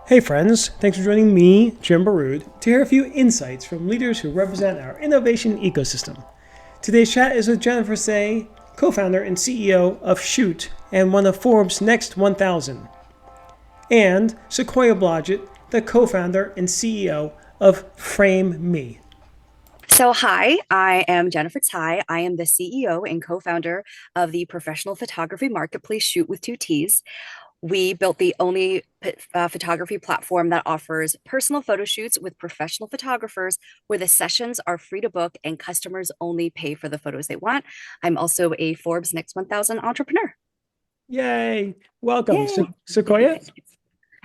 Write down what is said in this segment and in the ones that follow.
Hey friends, thanks for joining me, Jim Baroud, to hear a few insights from leaders who represent our innovation ecosystem. Today's chat is with Jennifer Tsay, co-founder and CEO of Shoott and one of Forbes' Next 1000, and Sequoia Blodgett, the co-founder and CEO of Frame Me. So, hi, I am Jennifer Tsay. I am the CEO and co-founder of the professional photography marketplace Shoott with two T's. We built the only photography platform that offers personal photo shoots with professional photographers where the sessions are free to book and customers only pay for the photos they want. I'm also a Forbes Next 1000 entrepreneur. Yay! Welcome, Yay. Sequoia.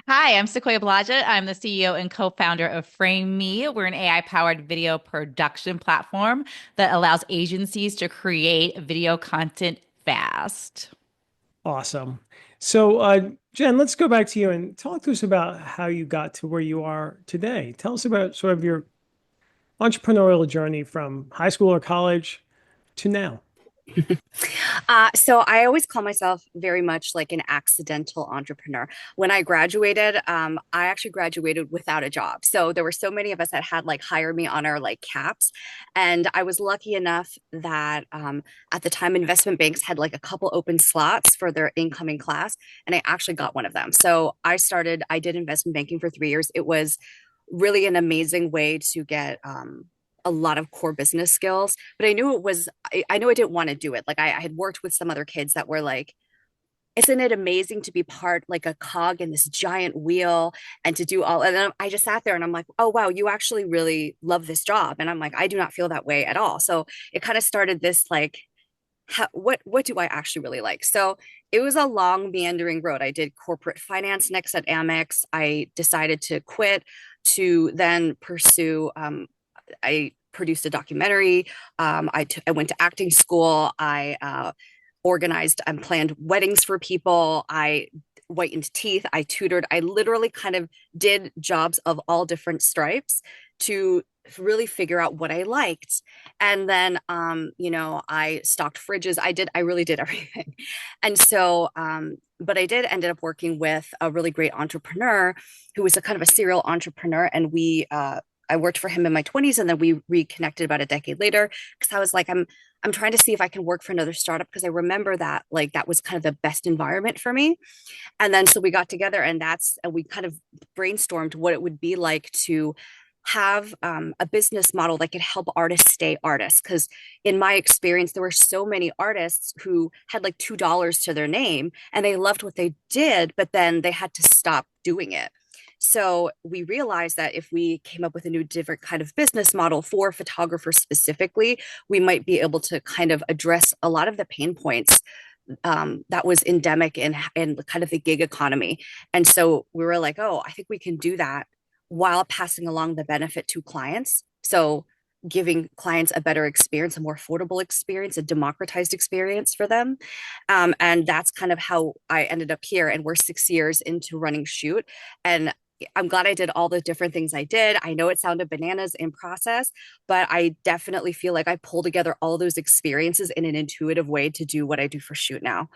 Hi, I'm Sequoia Blodgett. I'm the CEO and co-founder of Frame Me. We're an AI-powered video production platform that allows agencies to create video content fast. Awesome. So, Jen, let's go back to you and talk to us about how you got to where you are today. Tell us about sort of your entrepreneurial journey from high school or college to now. So I always call myself very much like an accidental entrepreneur. When I graduated, I actually graduated without a job. So there were so many of us that had like hire me on our like caps. And I was lucky enough that at the time investment banks had like a couple open slots for their incoming class. And I actually got one of them. So I did investment banking for 3 years. It was really an amazing way to get a lot of core business skills, but I knew I knew I didn't want to do it. Like I had worked with some other kids that were like, isn't it amazing to be part like a cog in this giant wheel and to do all, and then I just sat there and I'm like, oh wow, you actually really love this job. And I'm like, I do not feel that way at all. So it kind of started this like, what do I actually really like? So it was a long meandering road. I did corporate finance next at Amex. I decided to quit to then pursue I produced a documentary. I went to acting school. I organized and planned weddings for people. I whitened teeth. I tutored. I literally kind of did jobs of all different stripes to really figure out what I liked. And then, I stocked fridges. I really did everything. And so, but I did ended up working with a really great entrepreneur who was a kind of a serial entrepreneur. And I worked for him in my 20s and then we reconnected about a decade later because I was like, I'm trying to see if I can work for another startup because I remember that like that was kind of the best environment for me. And then so we got together and we kind of brainstormed what it would be like to have a business model that could help artists stay artists. Because in my experience, there were so many artists who had like $2 to their name and they loved what they did, but then they had to stop doing it. So we realized that if we came up with a new different kind of business model for photographers specifically, we might be able to kind of address a lot of the pain points that was endemic in kind of the gig economy. And so we were like, oh, I think we can do that while passing along the benefit to clients. So giving clients a better experience, a more affordable experience, a democratized experience for them. And that's kind of how I ended up here. And we're 6 years into running Shoott. And I'm glad I did all the different things I did. I know it sounded bananas in process, but I definitely feel like I pull together all those experiences in an intuitive way to do what I do for Shoott now.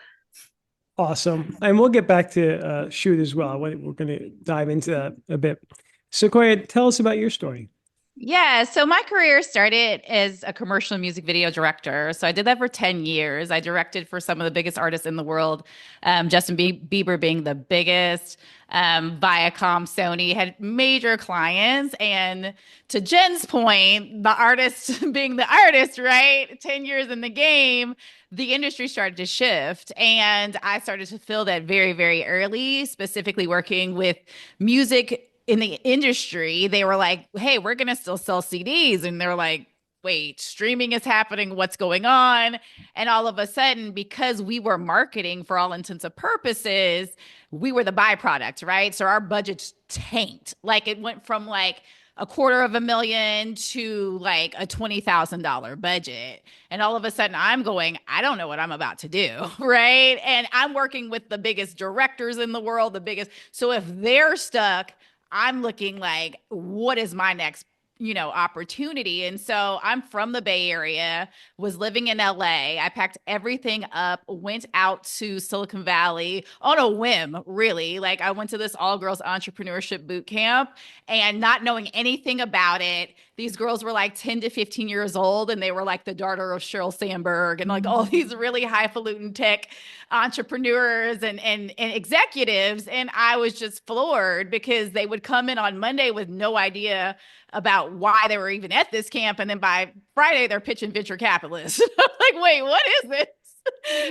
Awesome. And we'll get back to Shoott as well. We're going to dive into that a bit. Sequoia, tell us about your story. Yeah, so my career started as a commercial music video director. So I did that for 10 years. I directed for some of the biggest artists in the world, Justin Bieber being the biggest, Viacom, Sony had major clients. And to Jen's point, the artist being the artist, right? 10 years in the game, the industry started to shift. And I started to feel that very, very early, specifically working with music in the industry. They were like, hey, we're going to still sell CDs. And they're like, wait, streaming is happening. What's going on? And all of a sudden, because we were marketing for all intents and purposes, we were the byproduct, right? So our budgets tanked. Like it went from like $250,000 to like a $20,000 budget. And all of a sudden I'm going, I don't know what I'm about to do. Right. And I'm working with the biggest directors in the world, the biggest. So if they're stuck, I'm looking like, what is my next opportunity. And so I'm from the Bay Area, was living in LA. I packed everything up, went out to Silicon Valley on a whim, really. Like I went to this all girls entrepreneurship boot camp and not knowing anything about it. These girls were like 10 to 15 years old and they were like the daughter of Sheryl Sandberg and like all these really highfalutin tech entrepreneurs and executives. And I was just floored because they would come in on Monday with no idea about why they were even at this camp. And then by Friday, they're pitching venture capitalists. Like, wait, what is this?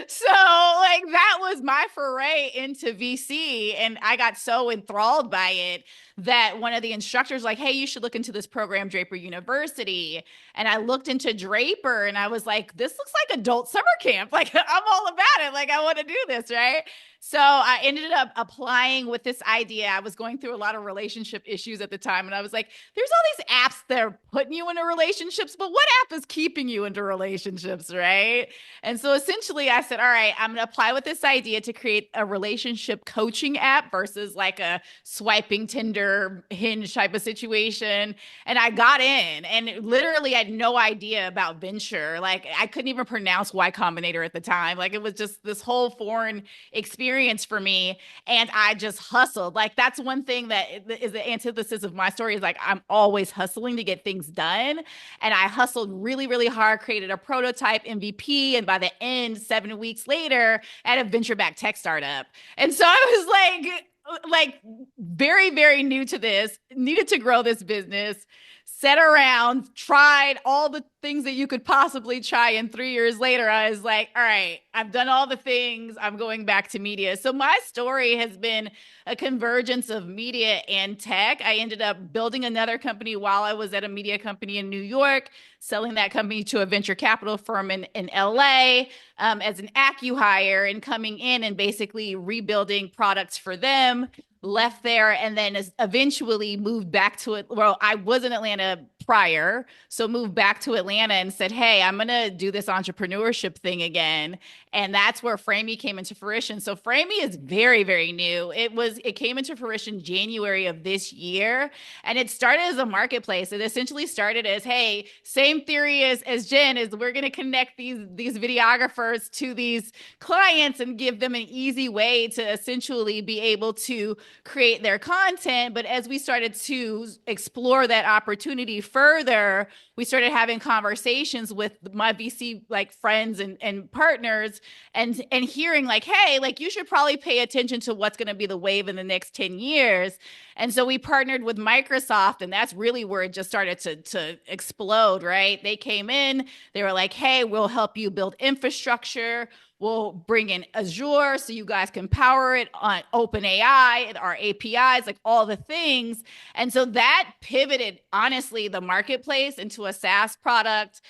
So like that was my foray into VC. And I got so enthralled by it that one of the instructors like, hey, you should look into this program, Draper University. And I looked into Draper and I was like, this looks like adult summer camp. Like I'm all about it. Like I want to do this, right? So I ended up applying with this idea. I was going through a lot of relationship issues at the time. And I was like, there's all these apps that are putting you into relationships, but what app is keeping you into relationships, right? And so essentially I said, all right, I'm going to apply with this idea to create a relationship coaching app versus like a swiping Tinder Hinge type of situation. And I got in and literally had no idea about venture. Like I couldn't even pronounce Y Combinator at the time. Like it was just this whole foreign experience for me. And I just hustled. Like that's one thing that is the antithesis of my story is like, I'm always hustling to get things done. And I hustled really, really hard, created a prototype MVP. And by the end, 7 weeks later, I had a venture-backed tech startup. And so I was like very, very new to this, needed to grow this business, sat around, tried all the things that you could possibly try. And 3 years later, I was like, all right, I've done all the things. I'm going back to media. So my story has been a convergence of media and tech. I ended up building another company while I was at a media company in New York, selling that company to a venture capital firm in LA as an acqui-hire and coming in and basically rebuilding products for them. Left there and then eventually moved back to it. Well, I was in Atlanta prior, so moved back to Atlanta and said, hey, I'm going to do this entrepreneurship thing again. And that's where Framey came into fruition. So Framey is very, very new. It came into fruition January of this year. And it started as a marketplace. It essentially started as, hey, same theory as Jen is we're going to connect these videographers to these clients and give them an easy way to essentially be able to create their content. But as we started to explore that opportunity further, we started having conversations with my VC like friends and partners and hearing like, hey, like you should probably pay attention to what's going to be the wave in the next 10 years. And so we partnered with Microsoft, and that's really where it just started to explode, right? They came in, they were like, hey, we'll help you build infrastructure. We'll bring in Azure so you guys can power it on OpenAI, our APIs, like all the things. And so that pivoted, honestly, the marketplace into a SaaS product,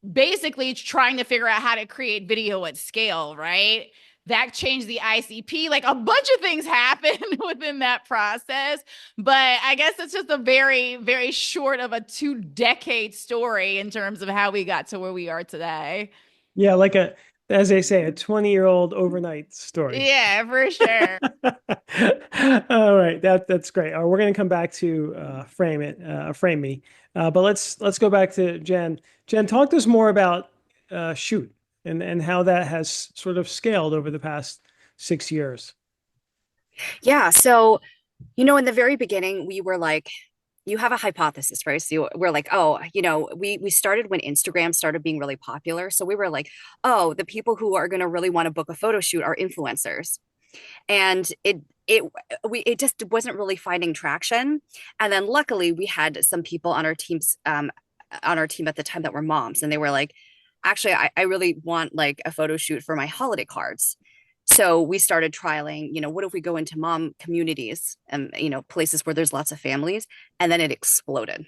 basically trying to figure out how to create video at scale, right? That changed the ICP. Like a bunch of things happened within that process. But I guess it's just a very, very short of a 2-decade story in terms of how we got to where we are today. Yeah, as they say, a 20-year-old overnight story. Yeah, for sure. All right, that's great. We're going to come back to Frame Me, but let's go back to Jen. Jen, talk to us more about Shoott and how that has sort of scaled over the past 6 years. Yeah. So, in the very beginning, we were like, you have a hypothesis, right? So we're like, oh, we started when Instagram started being really popular. So we were like, oh, the people who are going to really want to book a photo shoot are influencers. And it just wasn't really finding traction. And then luckily we had some people on our team at the time that were moms, and they were like, actually, I really want like a photo shoot for my holiday cards. So we started trialing, what if we go into mom communities and, places where there's lots of families, and then it exploded.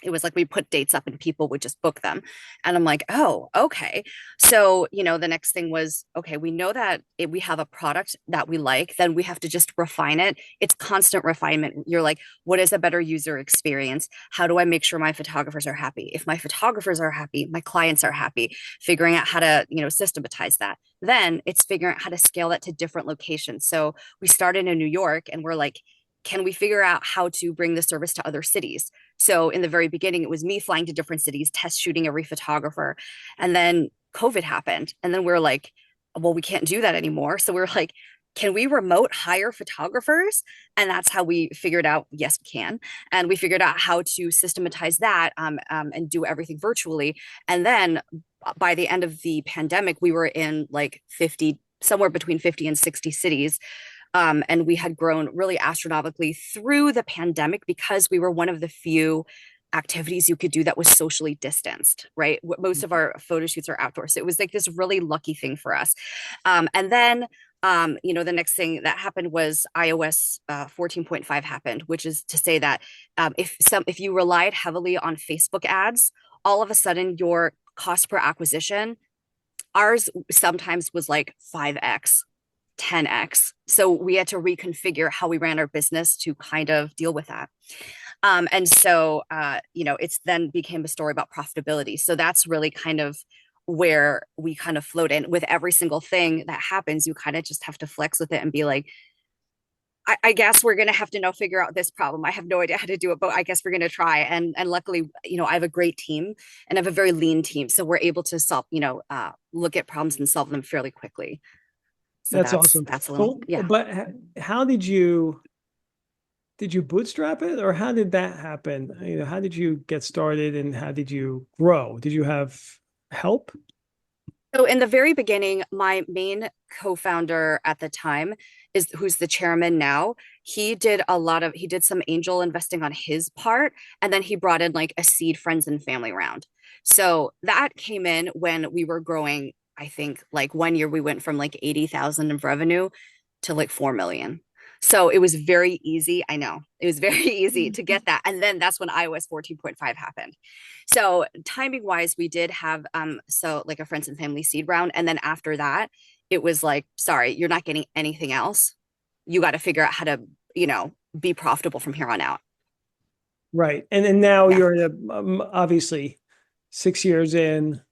It was like we put dates up and people would just book them. And I'm like, oh, okay. So, the next thing was, okay, we know that if we have a product that we like, then we have to just refine it. It's constant refinement. You're like, what is a better user experience? How do I make sure my photographers are happy? If my photographers are happy, my clients are happy, figuring out how to, systematize that. Then it's figuring out how to scale that to different locations. So we started in New York and we're like, can we figure out how to bring the service to other cities? So in the very beginning, it was me flying to different cities, test shooting every photographer. And then COVID happened. And then we are like, well, we can't do that anymore. So we are like, can we remote hire photographers? And that's how we figured out, yes, we can. And we figured out how to systematize that and do everything virtually. And then by the end of the pandemic, we were in like 50, somewhere between 50 and 60 cities. And we had grown really astronomically through the pandemic because we were one of the few activities you could do that was socially distanced, right? Most of our photo shoots are outdoors. So it was like this really lucky thing for us. And then the next thing that happened was iOS 14.5 happened, which is to say that if you relied heavily on Facebook ads, all of a sudden your cost per acquisition, ours sometimes was like 5x, 10x. So we had to reconfigure how we ran our business to kind of deal with that. And so, it's then became a story about profitability. So that's really kind of where we kind of float in with every single thing that happens. You kind of just have to flex with it and be like, I guess we're going to have to now figure out this problem. I have no idea how to do it, but I guess we're going to try. And luckily, I have a great team and I have a very lean team. So we're able to solve, look at problems and solve them fairly quickly. So That's awesome. That's a little, yeah. But how did you bootstrap it, or how did that happen? How did you get started and how did you grow? Did you have help? So in the very beginning, my main co-founder at the time who's the chairman now. He did some angel investing on his part, and then he brought in like a seed friends and family round. So that came in when we were growing. I think like 1 year we went from like 80,000 of revenue to like 4 million. So it was very easy. I know it was very easy to get that. And then that's when iOS 14.5 happened. So timing wise, we did have, like a friends and family seed round. And then after that, it was like, sorry, you're not getting anything else. You got to figure out how to, be profitable from here on out. Right. And then now you're obviously 6 years in,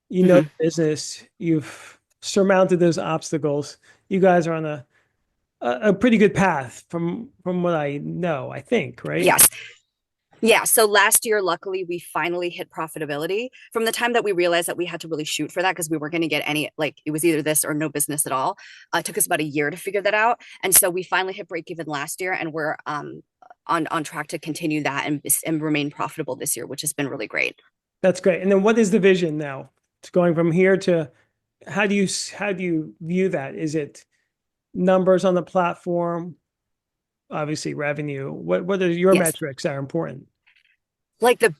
the business, you've surmounted those obstacles. You guys are on a pretty good path from what I know, I think, right? Yes. Yeah. So last year, luckily, we finally hit profitability from the time that we realized that we had to really shoot for that because we weren't going to get any, like it was either this or no business at all. It took us about a year to figure that out. And so we finally hit break even last year, and we're on track to continue that and remain profitable this year, which has been really great. That's great. And then what is the vision now? It's going from here to how do you view that? Is it numbers on the platform? Obviously revenue. What are your metrics that are important? Like the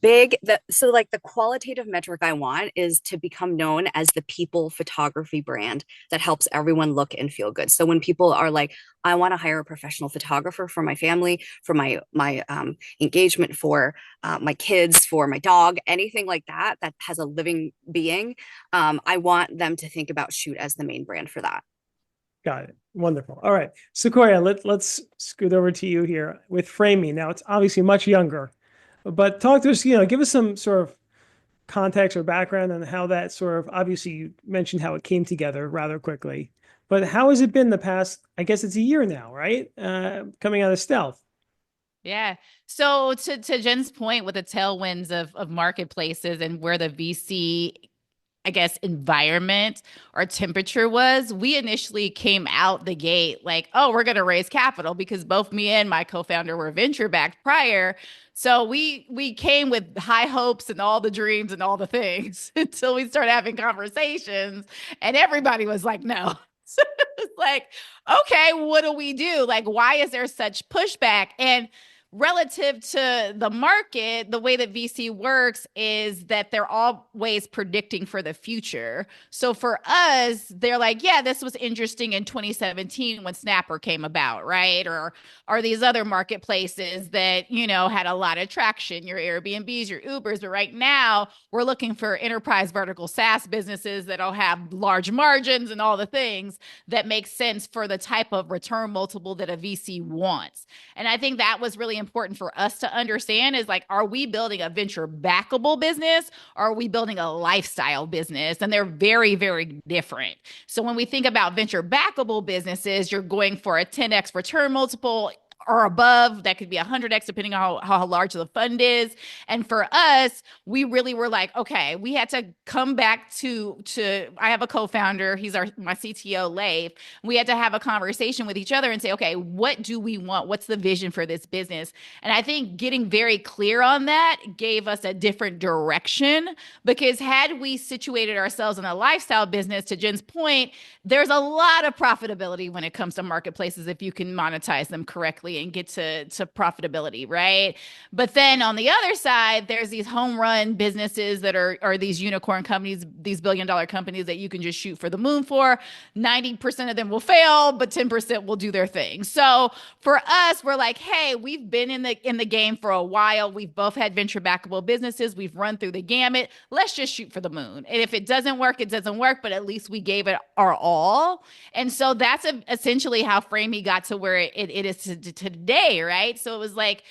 qualitative metric I want is to become known as the people photography brand that helps everyone look and feel good. So when people are like, I want to hire a professional photographer for my family, for my engagement, for my kids, for my dog, anything like that has a living being, I want them to think about Shoott as the main brand for that. Got it. Wonderful. All right, Sequoia, let's scoot over to you here with framing. Now it's obviously much younger, but talk to us, give us some sort of context or background on how that sort of, obviously you mentioned how it came together rather quickly, but how has it been the past, I guess it's a year now, right? Coming out of stealth. Yeah. So to Jen's point with the tailwinds of marketplaces and where the VC, I guess, environment or temperature was, we initially came out the gate like, oh, we're going to raise capital because both me and my co-founder were venture backed prior. So we came with high hopes and all the dreams and all the things until we started having conversations and everybody was like, no. So it's like, okay, what do we do? Like, why is there such pushback? And relative to the market, the way that VC works is that they're always predicting for the future. So for us, they're like, yeah, this was interesting in 2017 when Snapper came about, right? Or these other marketplaces that, had a lot of traction, your Airbnbs, your Ubers. But right now, we're looking for enterprise vertical SaaS businesses that'll have large margins and all the things that make sense for the type of return multiple that a VC wants. And I think that was really important for us to understand is like, are we building a venture backable business or are we building a lifestyle business? And they're very, very different. So when we think about venture backable businesses, you're going for a 10x return multiple or above. That could be 100x depending on how large the fund is. And for us, we really were like, okay, we had to come back to I have a co-founder, he's my CTO, Leif. We had to have a conversation with each other and say, okay, what do we want? What's the vision for this business? And I think getting very clear on that gave us a different direction, because had we situated ourselves in a lifestyle business, to Jen's point, there's a lot of profitability when it comes to marketplaces if you can monetize them correctly and get to profitability, right? But then on the other side, there's these home run businesses that are these unicorn companies, these billion-dollar companies that you can just shoot for the moon for. 90% of them will fail, but 10% will do their thing. So for us, we're like, hey, we've been in the game for a while. We've both had venture backable businesses. We've run through the gamut. Let's just shoot for the moon. And if it doesn't work, it doesn't work, but at least we gave it our all. And so that's essentially how Framey got to where it is today, right? So it was like,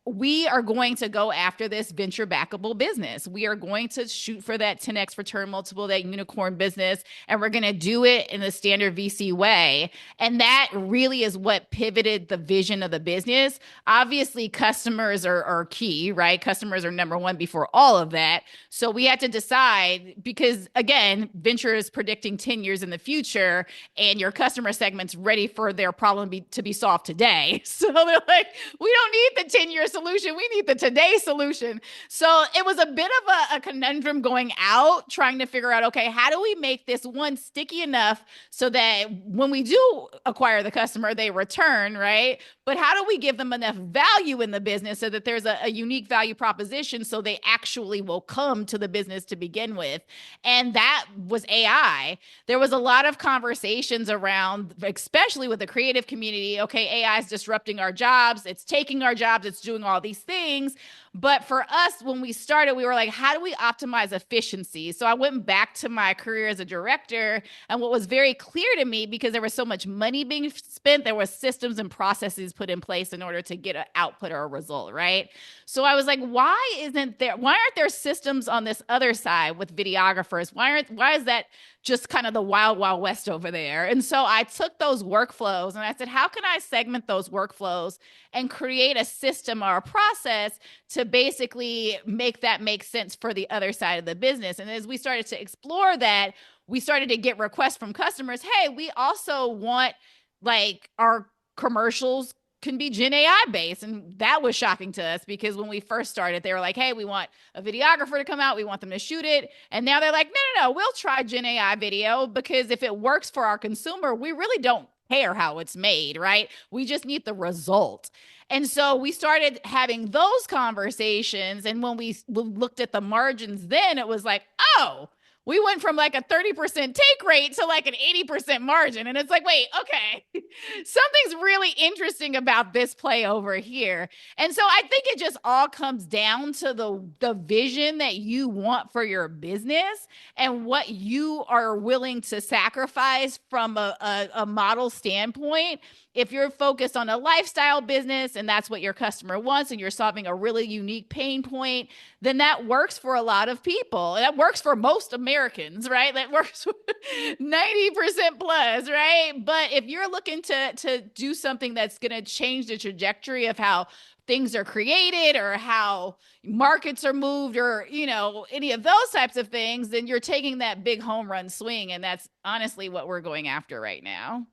we are going to go after this venture backable business. We are going to shoot for that 10x return multiple, that unicorn business, and we're going to do it in the standard VC way. And that really is what pivoted the vision of the business. Obviously, customers are key, right? Customers are number one before all of that. So we had to decide, because again, venture is predicting 10 years in the future, and your customer segment's ready for their problem to be solved today. So they're like, we don't need the 10-year solution. We need the today solution. So it was a bit of a conundrum going out, trying to figure out, okay, how do we make this one sticky enough so that when we do acquire the customer, they return, right? But how do we give them enough value in the business so that there's a unique value proposition so they actually will come to the business to begin with? And that was AI. There was a lot of conversations around, especially with the creative community, okay, AI is disrupting our jobs. It's taking our jobs. It's doing all these things. But for us, when we started, we were like, how do we optimize efficiency? So I went back to my career as a director, and what was very clear to me, because there was so much money being spent, there were systems and processes put in place in order to get an output or a result, right? So I was like, why aren't there systems on this other side with videographers? Why is that just kind of the wild, wild west over there? And so I took those workflows and I said, how can I segment those workflows and create a system or a process to basically make that make sense for the other side of the business? And as we started to explore that, we started to get requests from customers. Hey, we also want, like, our commercials can be Gen AI based. And that was shocking to us, because when we first started, they were like, hey, we want a videographer to come out. We want them to shoot it. And now they're like, no, we'll try Gen AI video, because if it works for our consumer, we really don't care how it's made, right? We just need the result. And so we started having those conversations. And when we looked at the margins, then it was like, oh, we went from like a 30% take rate to like an 80% margin. And it's like, wait, okay, something's really interesting about this play over here. And so I think it just all comes down to the vision that you want for your business and what you are willing to sacrifice from a model standpoint. If you're focused on a lifestyle business and that's what your customer wants, and you're solving a really unique pain point, then that works for a lot of people. That works for most Americans, right? That works 90% plus, right? But if you're looking to do something that's going to change the trajectory of how things are created or how markets are moved, or, any of those types of things, then you're taking that big home run swing. And that's honestly what we're going after right now.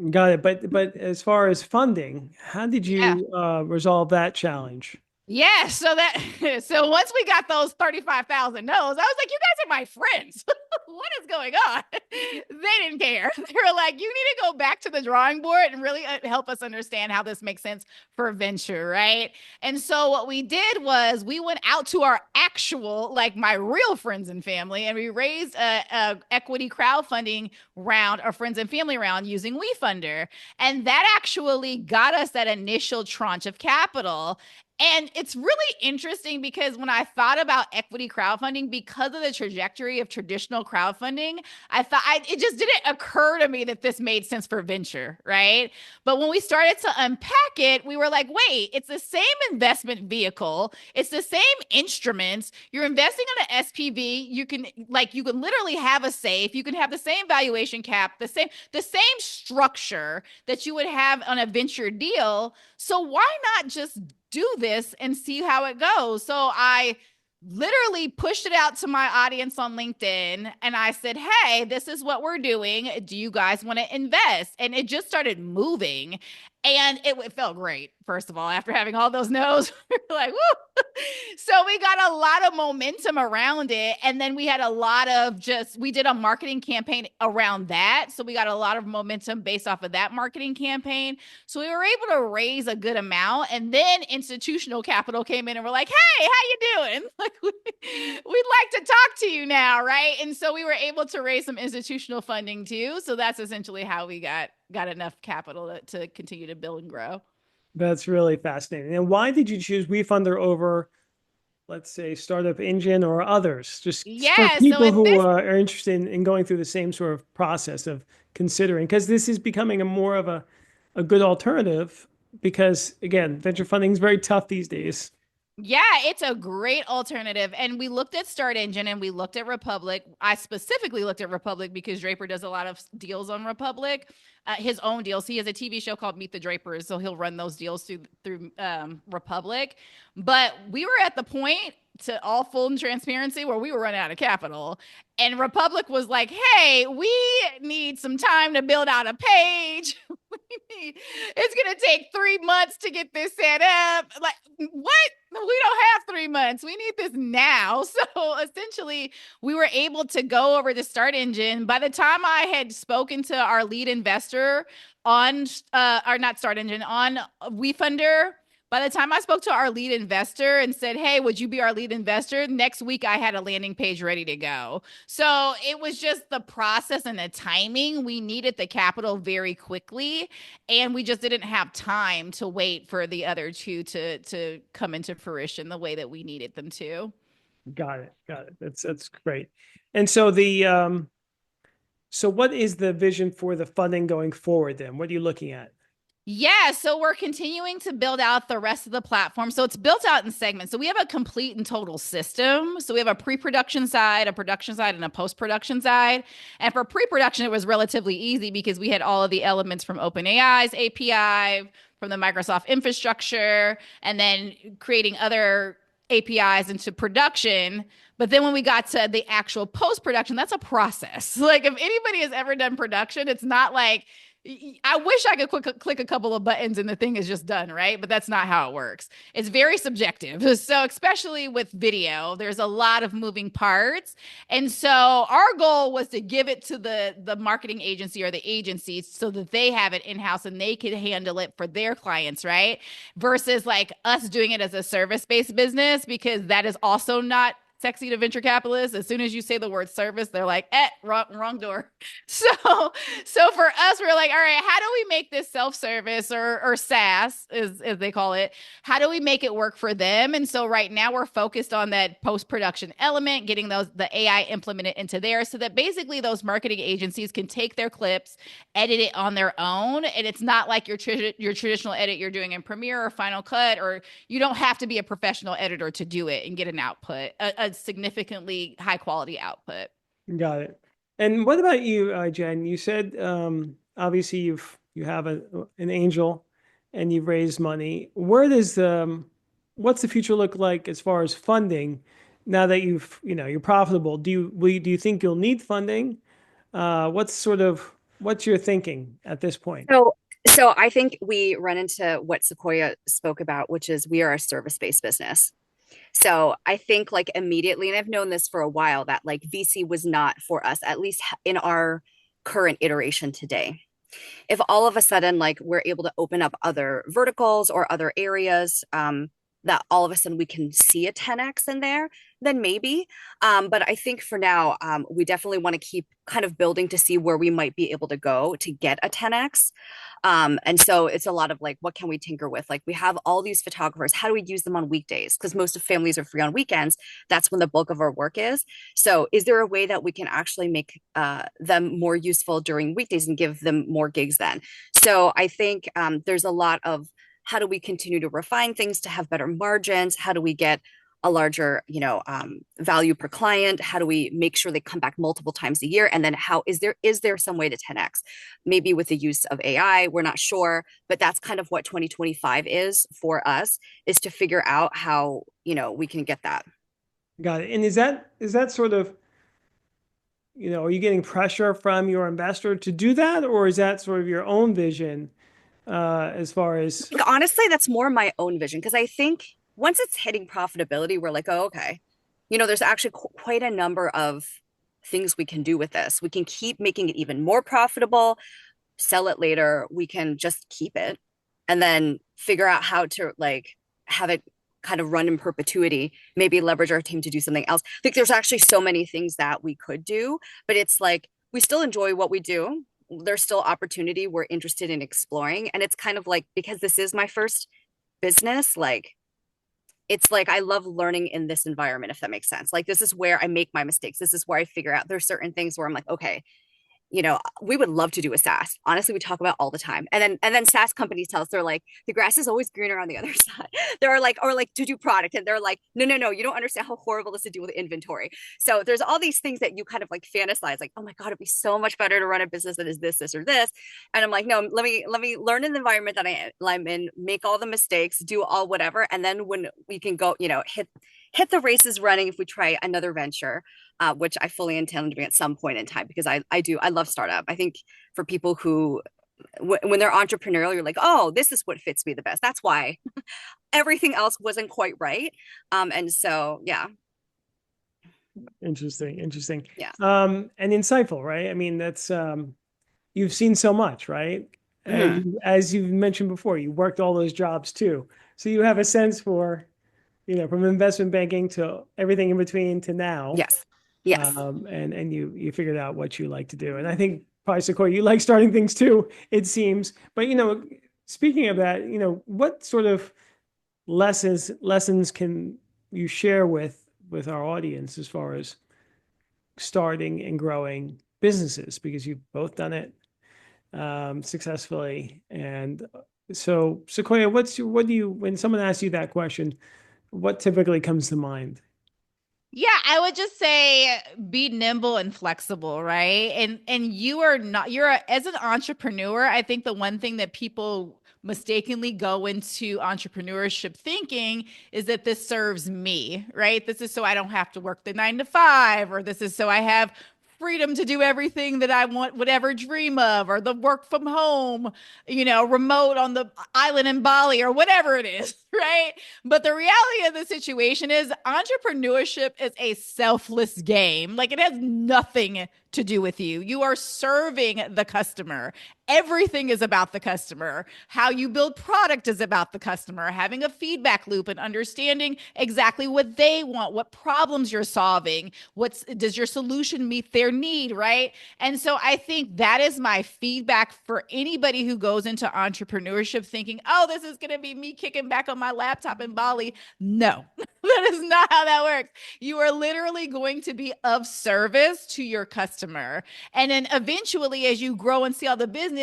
Got it. But as far as funding, how did you resolve that challenge? Yeah, so once we got those 35,000 no's, I was like, you guys are my friends. What is going on? They didn't care. They were like, you need to go back to the drawing board and really help us understand how this makes sense for venture, right? And so what we did was we went out to our actual, like, my real friends and family, and we raised a equity crowdfunding round, a friends and family round, using WeFunder. And that actually got us that initial tranche of capital. And it's really interesting because when I thought about equity crowdfunding, because of the trajectory of traditional crowdfunding, it just didn't occur to me that this made sense for venture, right? But when we started to unpack it, we were like, wait, it's the same investment vehicle, it's the same instruments. You're investing in an SPV. You can literally have a safe. You can have the same valuation cap, the same structure that you would have on a venture deal. So why not just do this and see how it goes? So I literally pushed it out to my audience on LinkedIn and I said, hey, this is what we're doing. Do you guys want to invest? And it just started moving. And it felt great, first of all, after having all those no's. We were like, woo. So we got a lot of momentum around it. And then we had we did a marketing campaign around that. So we got a lot of momentum based off of that marketing campaign. So we were able to raise a good amount. And then institutional capital came in and we're like, hey, how you doing? Like, we'd like to talk to you now, right? And so we were able to raise some institutional funding too. So that's essentially how we got enough capital to continue to build and grow. That's really fascinating. And why did you choose WeFunder over, let's say, Startup Engine or others? Just for Yeah. So people at who this are interested in going through the same sort of process of considering, because this is becoming a more of a good alternative. Because again, venture funding is very tough these days. Yeah, it's a great alternative. And we looked at Start Engine and we looked at Republic. I specifically looked at Republic because Draper does a lot of deals on Republic, his own deals. He has a TV show called Meet the Drapers, so he'll run those deals through Republic. But we were at the point, to all full transparency, where we were running out of capital. And Republic was like, hey, we need some time to build out a page. It's going to take 3 months to get this set up. Like, what? We don't have 3 months. We need this now. So essentially, we were able to go over the Start Engine. By the time I had spoken to our lead investor on, or not Start Engine, on WeFunder, by the time I spoke to our lead investor and said, hey, would you be our lead investor? Next week, I had a landing page ready to go. So it was just the process and the timing. We needed the capital very quickly, and we just didn't have time to wait for the other two to come into fruition the way that we needed them to. Got it. Got it. That's great. And so so what is the vision for the funding going forward then? What are you looking at? Yeah, so we're continuing to build out the rest of the platform. So it's built out in segments. So we have a complete and total system. So we have a pre-production side, a production side, and a post-production side. And for pre-production, it was relatively easy because we had all of the elements from OpenAI's API, from the Microsoft infrastructure, and then creating other APIs into production. But then when we got to the actual post-production, that's a process. Like, if anybody has ever done production, it's not like, I wish I could click a couple of buttons and the thing is just done, right? But that's not how it works. It's very subjective. So especially with video, there's a lot of moving parts. And so our goal was to give it to the marketing agency or the agencies so that they have it in-house and they could handle it for their clients, right? Versus like us doing it as a service-based business, because that is also not sexy to venture capitalists. As soon as you say the word service, they're like, wrong door. So for us, we're like, all right, how do we make this self-service or SaaS, as they call it? How do we make it work for them? And so right now we're focused on that post-production element, getting the AI implemented into there so that basically those marketing agencies can take their clips, edit it on their own. And it's not like your traditional edit you're doing in Premiere or Final Cut, or you don't have to be a professional editor to do it and get an output, a significantly high quality output. Got it. And what about you, Jen? You said obviously you have an angel and you've raised money. What's the future look like as far as funding now that you're profitable? Do you think you'll need funding? What's your thinking at this point? So I think we run into what Sequoia spoke about, which is we are a service-based business. So I think like immediately, and I've known this for a while, that like VC was not for us, at least in our current iteration today. If all of a sudden, like we're able to open up other verticals or other areas, that all of a sudden we can see a 10x in there, then maybe. But I think for now, we definitely want to keep kind of building to see where we might be able to go to get a 10x. And so it's a lot of like, what can we tinker with? Like we have all these photographers. How do we use them on weekdays? Because most of families are free on weekends. That's when the bulk of our work is. So is there a way that we can actually make them more useful during weekdays and give them more gigs then? So I think there's a lot of how do we continue to refine things to have better margins? How do we get a larger, value per client? How do we make sure they come back multiple times a year? And then how is there some way to 10x? Maybe with the use of AI, we're not sure, but that's kind of what 2025 is for us, is to figure out how, we can get that. Got it. And is that sort of, are you getting pressure from your investor to do that, or is that sort of your own vision as far as? Honestly, that's more my own vision because I think once it's hitting profitability, we're like, oh, okay. There's actually quite a number of things we can do with this. We can keep making it even more profitable, sell it later. We can just keep it and then figure out how to like have it kind of run in perpetuity, maybe leverage our team to do something else. I think there's actually so many things that we could do, but it's like we still enjoy what we do. There's still opportunity we're interested in exploring. And it's kind of like, because this is my first business, like it's like I love learning in this environment, if that makes sense. Like this is where I make my mistakes. This is where I figure out there's certain things where I'm like, okay, we would love to do a SaaS. Honestly, we talk about all the time. And then SaaS companies tell us they're like, the grass is always greener on the other side. They're like, or like to do product. And they're like, no, you don't understand how horrible this is to deal with inventory. So there's all these things that you kind of like fantasize, like, oh my God, it'd be so much better to run a business that is this, or this. And I'm like, no, let me learn in the environment that I'm in, make all the mistakes, do all whatever. And then when we can go, hit the races running if we try another venture, which I fully intend to be at some point in time, because I love startup. I think for people who, when they're entrepreneurial, you're like, oh, this is what fits me the best. That's why everything else wasn't quite right. And so, yeah. Interesting. Yeah. And insightful, right? I mean, that's, you've seen so much, right? And as you mentioned before, you worked all those jobs too. So you have a sense for, from investment banking to everything in between to now. Yes. Yes. And you figured out what you like to do. And I think probably Sequoia, you like starting things too, it seems. But, speaking of that, what sort of lessons can you share with our audience as far as starting and growing businesses? Because you've both done it successfully. And so Sequoia, when someone asks you that question, what typically comes to mind? Yeah, I would just say be nimble and flexible, right? And as an entrepreneur, I think the one thing that people mistakenly go into entrepreneurship thinking is that this serves me, right? This is so I don't have to work the 9 to 5, or this is so I have freedom to do everything that I want, whatever dream of, or the work from home, remote on the island in Bali, or whatever it is, right? But the reality of the situation is entrepreneurship is a selfless game. Like it has nothing to do with you. You are serving the customer. Everything is about the customer. How you build product is about the customer, having a feedback loop and understanding exactly what they want, what problems you're solving, does your solution meet their need, right? And so I think that is my feedback for anybody who goes into entrepreneurship thinking, oh, this is going to be me kicking back on my laptop in Bali. No, that is not how that works. You are literally going to be of service to your customer. And then eventually, as you grow and scale the business,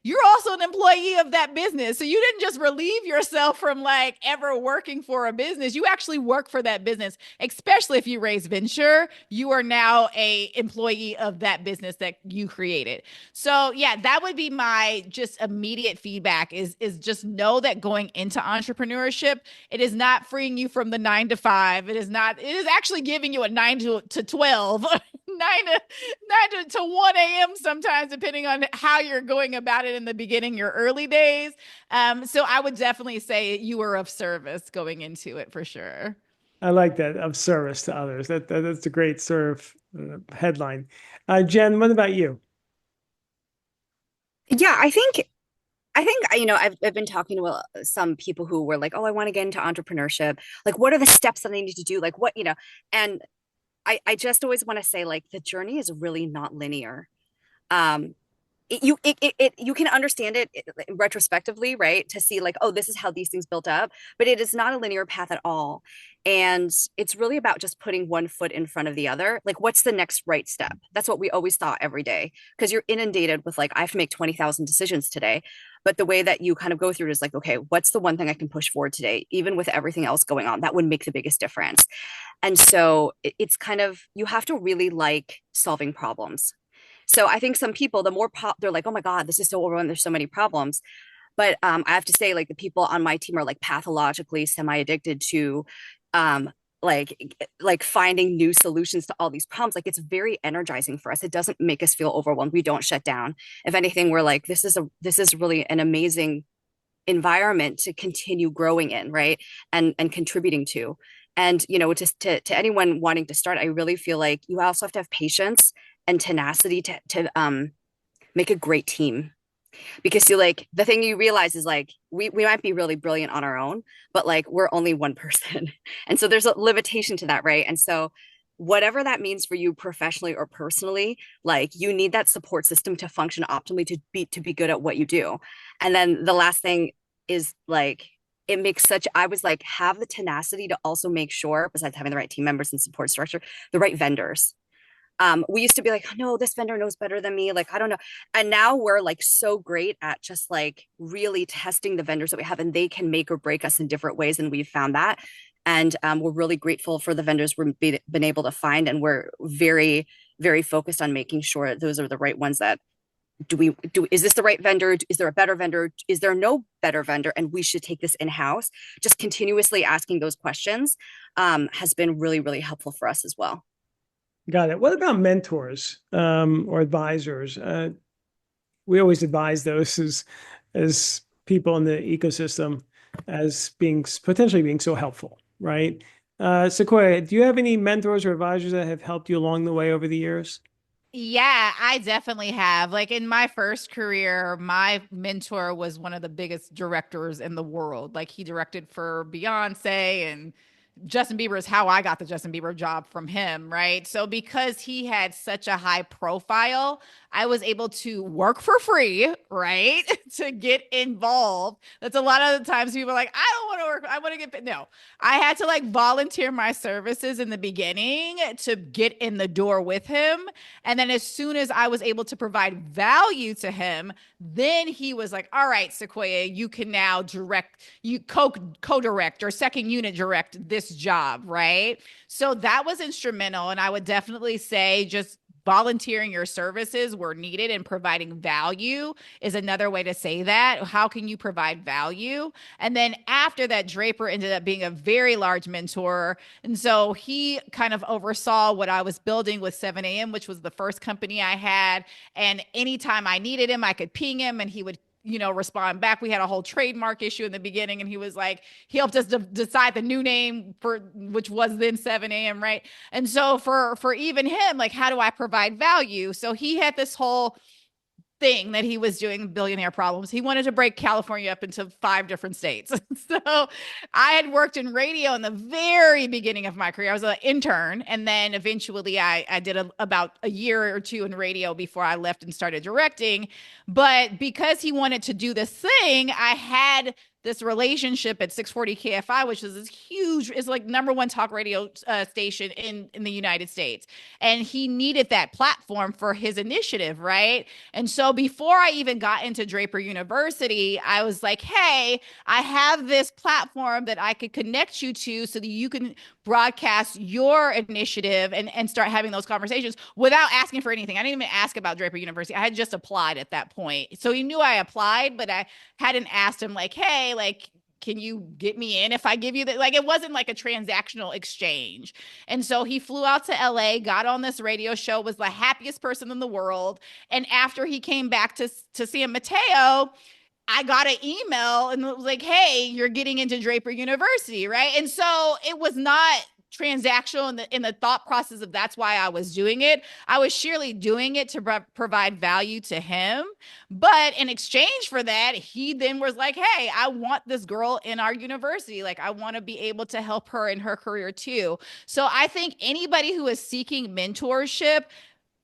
you're also an employee of that business. So you didn't just relieve yourself from like ever working for a business. You actually work for that business, especially if you raise venture. You are now a employee of that business that you created. So yeah, that would be my just immediate feedback is just know that going into entrepreneurship, it is not freeing you from the 9 to 5. It is actually giving you a 9 to 12, 9 to 1 a.m. sometimes, depending on how you're going about it in the beginning, your early days. So I would definitely say you are of service going into it for sure. I like that, of service to others. That's a great sort of headline. Jen, what about you? Yeah, I think I think, I've been talking to some people who were like, oh, I want to get into entrepreneurship. Like, what are the steps that I need to do? Like, and I just always want to say, like, the journey is really not linear. Um, you can understand it retrospectively, right, to see like, oh, this is how these things built up, but it is not a linear path at all. And it's really about just putting one foot in front of the other. Like, what's the next right step? That's what we always thought every day, because you're inundated with like, I have to make 20,000 decisions today. But the way that you kind of go through it is like, okay, what's the one thing I can push forward today, even with everything else going on, that would make the biggest difference. And so it's kind of, you have to really like solving problems. So I think some people, they're like, oh my God, this is so overwhelming. There's so many problems. But I have to say, like, the people on my team are like pathologically semi-addicted to um, like finding new solutions to all these problems. Like, it's very energizing for us. It doesn't make us feel overwhelmed. We don't shut down. If anything, we're like, this is really an amazing environment to continue growing in, right? And contributing to. And just to anyone wanting to start, I really feel like you also have to have patience and tenacity to make a great team, because you like, the thing you realize is like, we might be really brilliant on our own, but like, we're only one person. And so there's a limitation to that, right? And so whatever that means for you professionally or personally, like, you need that support system to function optimally, to be good at what you do. And then the last thing is like, I was like, have the tenacity to also make sure, besides having the right team members and support structure, the right vendors. We used to be like, oh, no, this vendor knows better than me. Like, I don't know. And now we're like so great at just like really testing the vendors that we have, and they can make or break us in different ways. And we've found that. And we're really grateful for the vendors we've been able to find. And we're very, very focused on making sure those are the right ones. That is this the right vendor? Is there a better vendor? Is there no better vendor? And we should take this in-house. Just continuously asking those questions has been really, really helpful for us as well. Got it. What about mentors or advisors? We always advise those as people in the ecosystem as potentially being so helpful, right? Sequoia, do you have any mentors or advisors that have helped you along the way over the years? Yeah, I definitely have. Like in my first career, my mentor was one of the biggest directors in the world. Like he directed for Beyonce, and Justin Bieber is how I got the Justin Bieber job from him, right? So because he had such a high profile, I was able to work for free, right? To get involved. That's a lot of the times people are like, I don't want to work, I want to get paid. No, I had to like volunteer my services in the beginning to get in the door with him. And then as soon as I was able to provide value to him, then he was like, all right, Sequoia, you can now co-direct or second unit direct this job, right? So that was instrumental. And I would definitely say just volunteering your services where needed and providing value is another way to say that. How can you provide value? And then after that, Draper ended up being a very large mentor. And so he kind of oversaw what I was building with 7 a.m., which was the first company I had. And anytime I needed him, I could ping him and he would respond back. We had a whole trademark issue in the beginning, and he was like, he helped us decide the new name for, which was then 7 a.m. Right. And so for even him, like, how do I provide value? So he had this whole thing that he was doing, billionaire problems. He wanted to break California up into 5 different states. So I had worked in radio in the very beginning of my career. I was an intern. And then eventually I did about a year or two in radio before I left and started directing. But because he wanted to do this thing, I had this relationship at 640 KFI, which is this huge, is like #1 talk radio station in the United States. And he needed that platform for his initiative, right? And so before I even got into Draper University, I was like, hey, I have this platform that I could connect you to so that you can broadcast your initiative and start having those conversations without asking for anything. I didn't even ask about Draper University. I had just applied at that point. So he knew I applied, but I hadn't asked him like, hey, like, can you get me in if I give you that? Like, it wasn't like a transactional exchange. And so he flew out to LA, got on this radio show, was the happiest person in the world. And after he came back to San Mateo, I got an email and it was like, hey, you're getting into Draper University, right? And so it was not transactional in the thought process of that's why I was doing it. I was surely doing it to provide value to him. But in exchange for that, he then was like, hey, I want this girl in our university. Like, I want to be able to help her in her career too. So I think anybody who is seeking mentorship,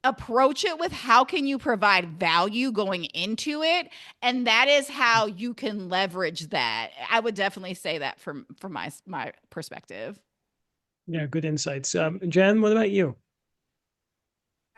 approach it with how can you provide value going into it, and that is how you can leverage that. I would definitely say that from my perspective. Yeah, good insights. Jen, what about you?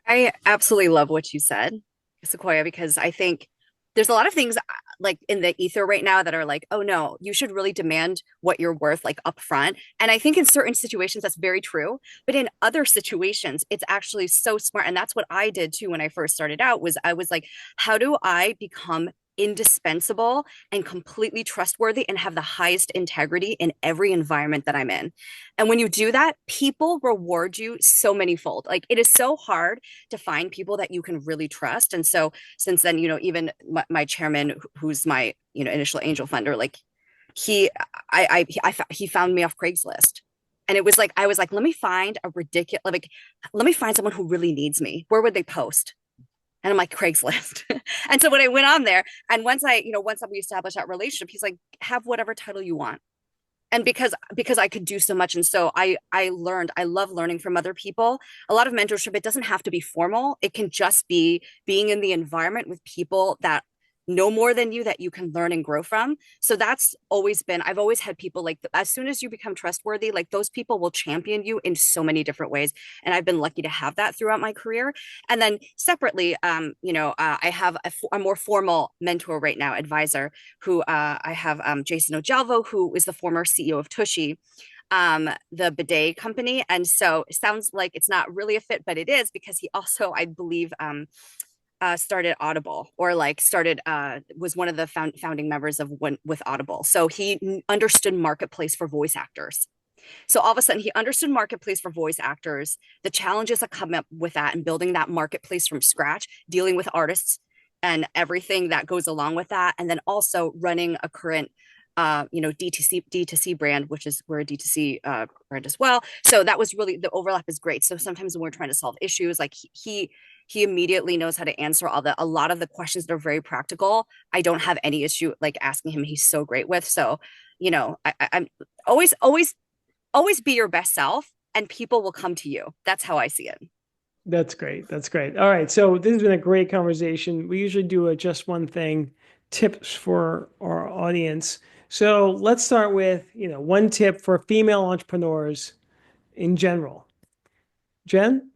I absolutely love what you said, Sequoia, because I think there's a lot of things like in the ether right now that are like, oh no, you should really demand what you're worth like upfront. And I think in certain situations that's very true, but in other situations it's actually so smart. And that's what I did too when I first started out was I was like, how do I become indispensable and completely trustworthy and have the highest integrity in every environment that I'm in? And when you do that, people reward you so many fold. Like it is so hard to find people that you can really trust. And so since then, even my chairman, who's my, initial angel funder, like he found me off Craigslist. And it was like, I was like, let me find let me find someone who really needs me. Where would they post? And I'm like, Craigslist. And so when I went on there, and once we established that relationship, he's like, have whatever title you want. And because I could do so much. And so I love learning from other people. A lot of mentorship, it doesn't have to be formal. It can just be being in the environment with people that know more than you that you can learn and grow from. So that's always been, I've always had people like, as soon as you become trustworthy, like those people will champion you in so many different ways. And I've been lucky to have that throughout my career. And then separately, I have a more formal mentor right now, advisor, who I have Jason Ojalvo, who is the former CEO of Tushy, the bidet company. And so it sounds like it's not really a fit, but it is, because he also, I believe, started Audible, or like was one of the founding members of with Audible. So he understood marketplace for voice actors. So all of a sudden he understood marketplace for voice actors, the challenges that come up with that, and building that marketplace from scratch, dealing with artists and everything that goes along with that. And then also running a current D2C brand, which is we're a D2C brand as well. So that was really, the overlap is great. So sometimes when we're trying to solve issues, like he immediately knows how to answer a lot of the questions that are very practical. I don't have any issue like asking him. He's so great with. So, I'm always be your best self, and people will come to you. That's how I see it. That's great. That's great. All right. So this has been a great conversation. We usually do a just one thing tips for our audience. So let's start with, one tip for female entrepreneurs in general. Jen?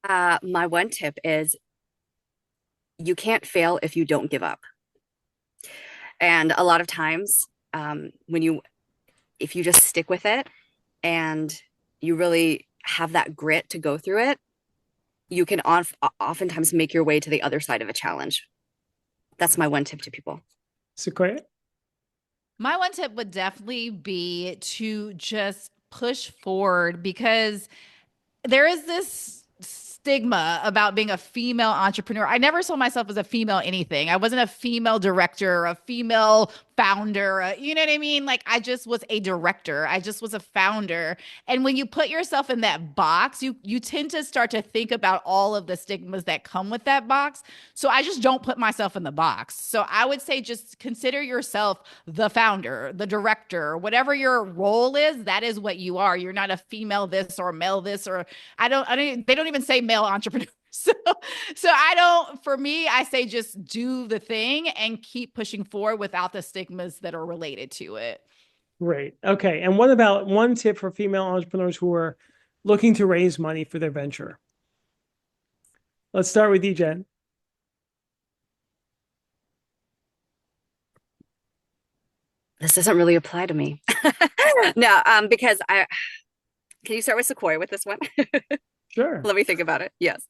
My one tip is you can't fail if you don't give up. And a lot of times, if you just stick with it and you really have that grit to go through it, you can oftentimes make your way to the other side of a challenge. That's my one tip to people. Sequoia? My one tip would definitely be to just push forward, because there is this stigma about being a female entrepreneur. I never saw myself as a female anything. I wasn't a female director, a female founder, you know what I mean? Like I just was a director. I just was a founder. And when you put yourself in that box, you tend to start to think about all of the stigmas that come with that box. So I just don't put myself in the box. So I would say just consider yourself the founder, the director, whatever your role is, that is what you are. You're not a female this or male this, or they don't even say male entrepreneur. So for me, I say just do the thing and keep pushing forward without the stigmas that are related to it. Great. Okay. And what about one tip for female entrepreneurs who are looking to raise money for their venture? Let's start with you, Jen. This doesn't really apply to me. No, because can you start with Sequoia with this one? Sure. Let me think about it. Yes.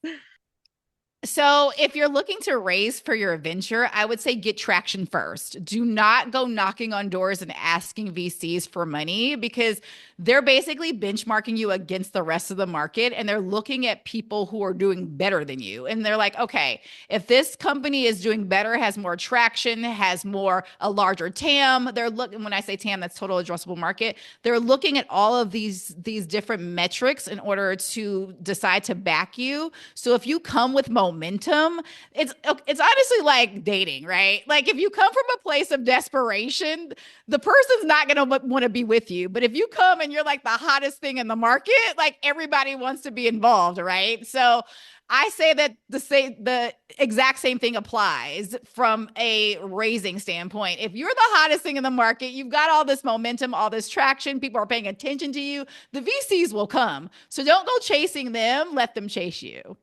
So, if you're looking to raise for your venture, I would say get traction first. Do not go knocking on doors and asking VCs for money because they're basically benchmarking you against the rest of the market and they're looking at people who are doing better than you. And they're like, okay, if this company is doing better, has more traction, has more, a larger TAM, they're looking, when I say TAM, that's total addressable market. They're looking at all of these different metrics in order to decide to back you. So if you come with momentum, it's honestly like dating, right? Like if you come from a place of desperation, the person's not going to want to be with you. But if you come and you're like the hottest thing in the market, like everybody wants to be involved, right? So I say that the exact same thing applies from a raising standpoint. If you're the hottest thing in the market, you've got all this momentum, all this traction, people are paying attention to you, the VCs will come. So don't go chasing them, let them chase you.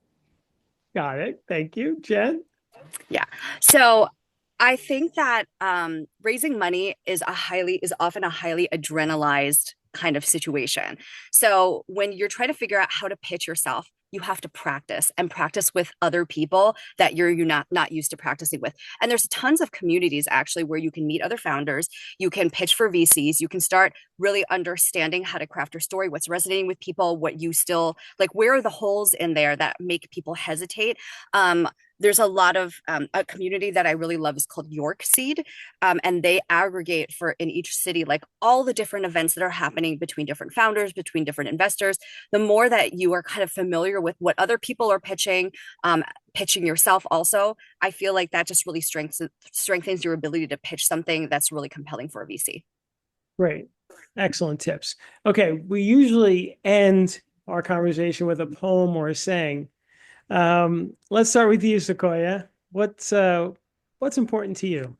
Got it. Thank you. Jen? Yeah. So I think that raising money is often a highly adrenalized kind of situation. So when you're trying to figure out how to pitch yourself, you have to practice and practice with other people that you're not used to practicing with. And there's tons of communities actually where you can meet other founders, you can pitch for VCs, you can start really understanding how to craft your story, what's resonating with people, what you still like, where are the holes in there that make people hesitate. There's a lot of a community that I really love is called York Seed, and they aggregate for in each city like all the different events that are happening between different founders, between different investors. The more that you are kind of familiar with what other people are pitching, pitching yourself also, I feel like that just really strengthens your ability to pitch something that's really compelling for a VC. Great. Excellent tips. Okay, we usually end our conversation with a poem or a saying. Let's start with you, Sequoia. What's important to you?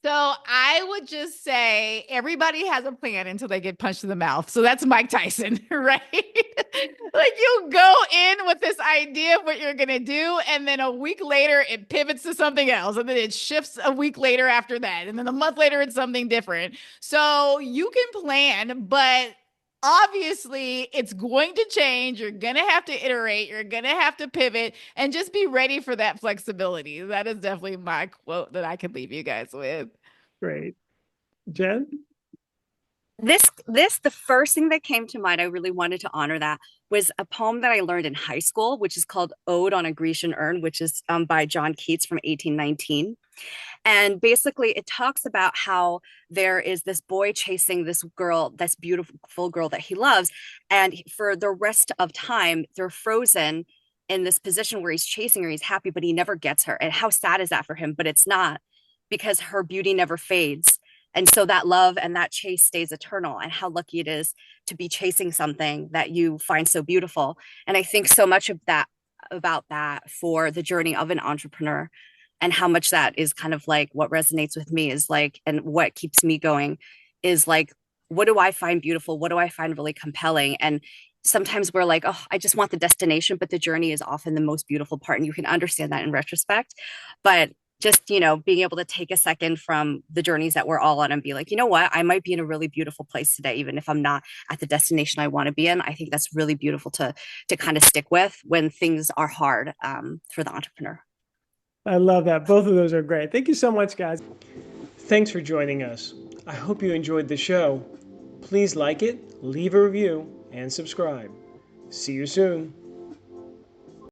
So I would just say everybody has a plan until they get punched in the mouth. So that's Mike Tyson, right? Like you go in with this idea of what you're going to do. And then a week later, it pivots to something else. And then it shifts a week later after that. And then a month later, it's something different. So you can plan, but obviously it's going to change. You're going to have to iterate. You're going to have to pivot and just be ready for that flexibility. That is definitely my quote that I could leave you guys with. Great. Jen? The first thing that came to mind, I really wanted to honor that was a poem that I learned in high school, which is called Ode on a Grecian Urn, which is by John Keats from 1819. And basically, it talks about how there is this boy chasing this girl, this beautiful girl that he loves. And for the rest of time, they're frozen in this position where he's chasing her, he's happy, but he never gets her. And how sad is that for him? But it's not, because her beauty never fades. And so that love and that chase stays eternal. And how lucky it is to be chasing something that you find so beautiful. And I think so much of that about that for the journey of an entrepreneur, and how much that is kind of like what resonates with me is like, and what keeps me going is like, what do I find beautiful? What do I find really compelling? And sometimes we're like, oh, I just want the destination, but the journey is often the most beautiful part. And you can understand that in retrospect. But just, being able to take a second from the journeys that we're all on and be like, you know what, I might be in a really beautiful place today, even if I'm not at the destination I want to be in. I think that's really beautiful to kind of stick with when things are hard for the entrepreneur. I love that. Both of those are great. Thank you so much, guys. Thanks for joining us. I hope you enjoyed the show. Please like it, leave a review, and subscribe. See you soon.